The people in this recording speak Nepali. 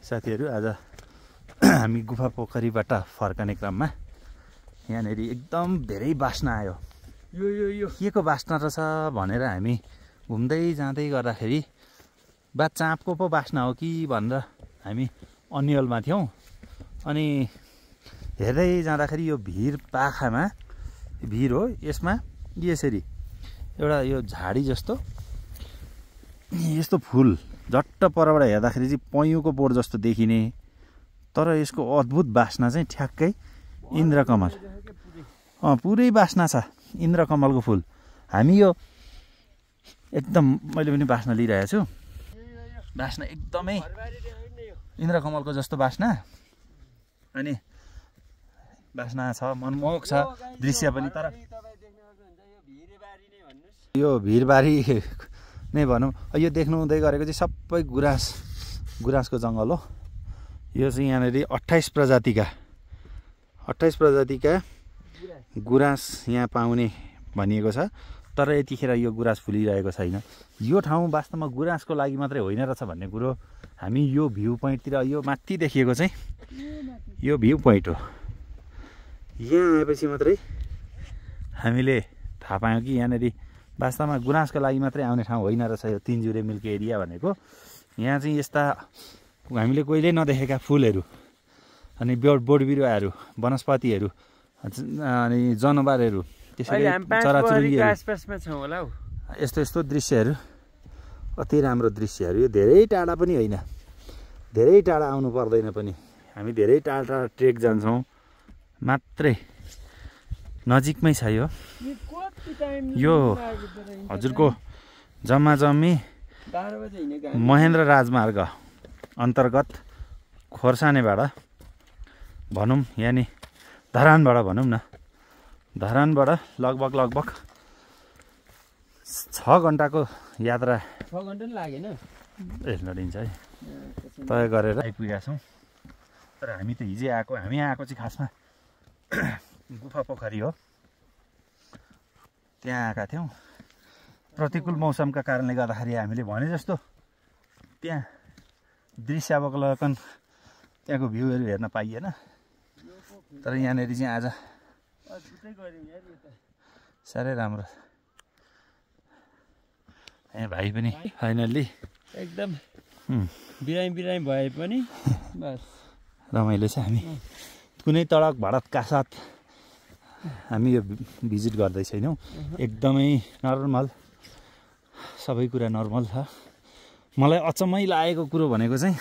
साथीहरू आज हामी गुफा पोखरीबाट फर्कने क्रममा यहाँनेरि एकदम धेरै बास्ना आयो। यो के को बास्ना रहेछ भनेर हामी घुम्दै जाँदै गर्दाखेरि बा चाँपको पो बास्ना हो कि भनेर हामी अन्यलमा थियौँ। अनि हेर्दै जाँदाखेरि यो भिर पाखामा भिर हो, यसमा यसरी एउटा यो झाडी जस्तो यस्तो फुल झट्ट परबाट हेर्दाखेरि चाहिँ पयुँको बोट जस्तो देखिने, तर यसको अद्भुत बास्ना चाहिँ ठ्याक्कै इन्द्रकमल पुरै बास्ना छ इन्द्रकमलको फुल। हामी यो एकदम मैले पनि बास्ना लिइरहेको छु, बास्ना एकदमै इन्द्रकमलको जस्तो बास्ना। अनि बास्ना छ, मनमोहक छ दृश्य पनि। तर यो भिरबारी नै भनौँ, यो देख्नु हुँदै गरेको चाहिँ सबै गुराँसको जङ्गल हो। यो चाहिँ यहाँनिर 28 प्रजातिका गुराँस यहाँ पाउने भनिएको छ। तर यतिखेर यो गुराँस फुलिरहेको छैन। यो ठाउँ वास्तवमा गुराँसको लागि मात्रै होइन रहेछ भन्ने कुरो हामी यो भ्यू पोइन्टतिर, यो माथि देखिएको चाहिँ यो भ्यू पोइन्ट हो। यहाँ आएपछि मात्रै हामीले थाहा पायौँ कि यहाँनिर वास्तवमा गुराँसको लागि मात्रै आउने ठाउँ होइन रहेछ यो तिनजुरे मिल्क एरिया भनेको। यहाँ चाहिँ यस्ता हामीले कहिल्यै नदेखेका फुलहरू अनि बोट बिरुवाहरू, वनस्पतिहरू अनि जनावरहरू, त्यसरी चराचुरुङ्गीहरू, यस्तो दृश्यहरू, अति राम्रो दृश्यहरू। यो धेरै टाढा पनि होइन, धेरै टाढा आउनु पर्दैन पनि। हामी धेरै टाढा ट्रेक जान्छौँ, मात्रै नजिकमै छ यो। यो हजुरको जम्मा जम्मी महेन्द्र राजमार्ग अन्तर्गत खोर्सानेबाट भनौँ, यानि धरानबाट भनौँ न, धरानबाट लगभग 6 घन्टाको यात्रा, 6 घन्टा पनि लागेन नदिन्छ है, तय गरेर आइपुगेका छौँ। तर हामी त हिजै आएको, हामी आएको चाहिँ खासमा गुफा पोखरी हो, त्यहाँ आएका थियौँ। प्रतिकूल मौसमका कारणले गर्दाखेरि हामीले भने जस्तो त्यहाँ दृश्यावलोकन, त्यहाँको भ्यूहरू हेर्न पाइएन। तर यहाँनिर चाहिँ आज साह्रै राम्रो। यहाँ भाइ पनि फाइनल्ली एकदम बिरामी भए पनि बस रमाइलो छ। हामी कुनै तडक भडकका साथ हामी यो भिजिट गर्दै छैनौँ। एकदमै नर्मल, सबै कुरा नर्मल छ। मलाई अचम्मै लागेको कुरो भनेको चाहिँ